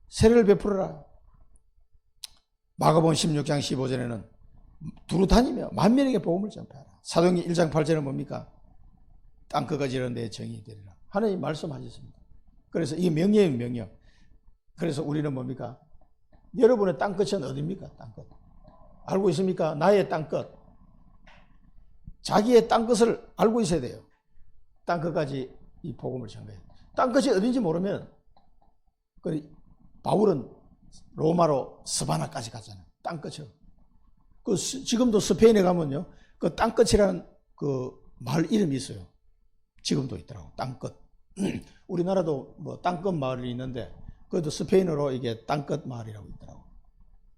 세례를 베풀어라. 마가복음 16장 15절에는 두루 다니며 만민에게 복음을 전파하라. 사도행전 1장 8절은 뭡니까? 땅끝까지 이르는 내 정이 되리라. 하나님 말씀하셨습니다. 그래서 이 명령이에요, 명령. 그래서 우리는 뭡니까? 여러분의 땅끝은 어디입니까? 땅끝. 알고 있습니까? 나의 땅끝. 자기의 땅끝을 알고 있어야 돼요. 땅끝까지 이 복음을 전가해요. 땅끝이 어딘지 모르면, 바울은 로마로 스바나까지 갔잖아요. 땅끝이요. 지금도 스페인에 가면요, 그 땅끝이라는 그 마을 이름이 있어요. 지금도 있더라고. 땅끝. 우리나라도 뭐 땅끝 마을이 있는데, 그것도 스페인어로 이게 땅끝 마을이라고 있더라고.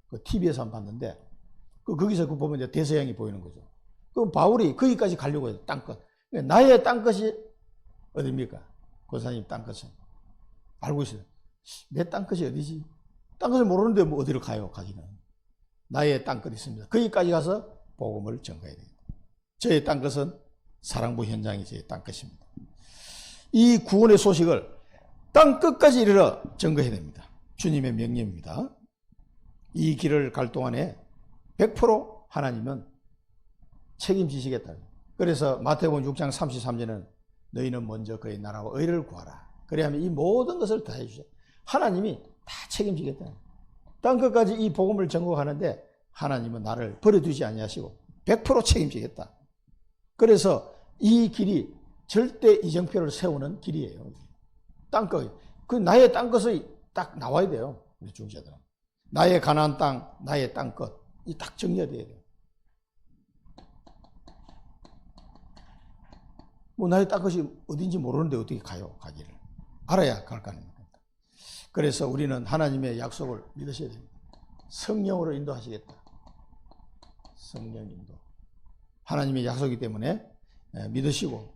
그 TV에서 한번 봤는데, 거기서 그 보면 이제 대서양이 보이는 거죠. 그 바울이 거기까지 가려고 해요. 땅끝. 나의 땅끝이 어디입니까? 권사님 땅끝은. 알고 있어요. 내 땅끝이 어디지? 땅끝을 모르는데 뭐 어디로 가요, 가기는. 나의 땅끝이 있습니다. 거기까지 가서 복음을 전가해야 됩니다. 저의 땅끝은 사랑부 현장이 저의 땅끝입니다. 이 구원의 소식을 땅끝까지 이르러 전가해야 됩니다. 주님의 명령입니다. 이 길을 갈 동안에 100% 하나님은 책임지시겠다. 그래서 마태복음 6장 33절은 너희는 먼저 그의 나라와 의를 구하라. 그래야면 이 모든 것을 다 해주셔. 하나님이 다 책임지겠다. 땅끝까지 이 복음을 전곡하는데 하나님은 나를 버려두지 아니하시고 100% 책임지겠다. 그래서 이 길이 절대 이정표를 세우는 길이에요. 땅끝. 그 나의 땅끝이 딱 나와야 돼요. 우리 중재들은. 나의 가나안 땅, 나의 땅끝. 이 딱 정리가 돼야 돼요. 뭐 나의 땅끝이 어딘지 모르는데 어떻게 가요? 가기를. 알아야 갈 거 아닙니까? 그래서 우리는 하나님의 약속을 믿으셔야 됩니다. 성령으로 인도하시겠다. 성령 인도. 하나님의 약속이기 때문에 믿으시고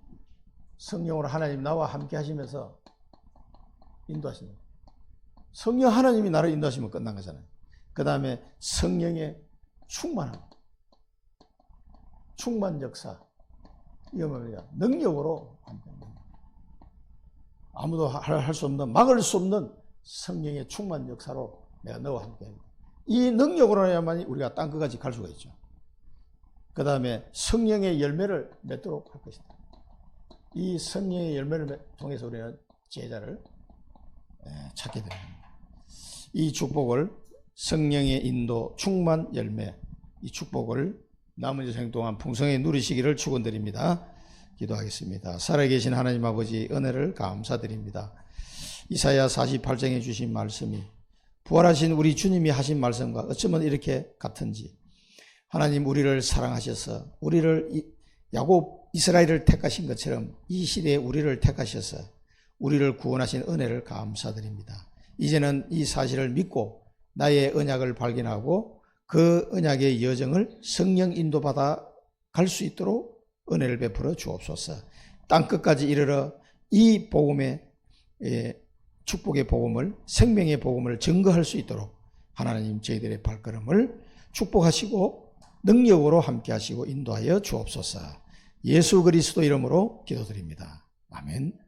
성령으로 하나님 나와 함께 하시면서 인도하시는 거예요. 성령 하나님이 나를 인도하시면 끝난 거잖아요. 그 다음에 성령의 충만함. 충만 역사. 이거 뭡니까? 능력으로 함께합니다. 아무도 할 수 없는, 막을 수 없는 성령의 충만 역사로 내가 너와 함께합니다. 이 능력으로야만 우리가 땅끝까지 갈 수가 있죠. 그 다음에 성령의 열매를 맺도록 할 것이다. 이 성령의 열매를 통해서 우리는 제자를 찾게 됩니다. 이 축복을 성령의 인도, 충만 열매, 이 축복을 남은 인생 동안 풍성히 누리시기를 축원드립니다. 기도하겠습니다. 살아계신 하나님 아버지 은혜를 감사드립니다. 이사야 48장에 주신 말씀이 부활하신 우리 주님이 하신 말씀과 어쩌면 이렇게 같은지 하나님 우리를 사랑하셔서 우리를 야곱 이스라엘을 택하신 것처럼 이 시대에 우리를 택하셔서 우리를 구원하신 은혜를 감사드립니다. 이제는 이 사실을 믿고 나의 언약을 발견하고 그 언약의 여정을 성령 인도받아 갈 수 있도록 은혜를 베풀어 주옵소서. 땅끝까지 이르러 이 복음의 축복의 복음을, 생명의 복음을 증거할 수 있도록 하나님 저희들의 발걸음을 축복하시고 능력으로 함께 하시고 인도하여 주옵소서. 예수 그리스도 이름으로 기도드립니다. 아멘.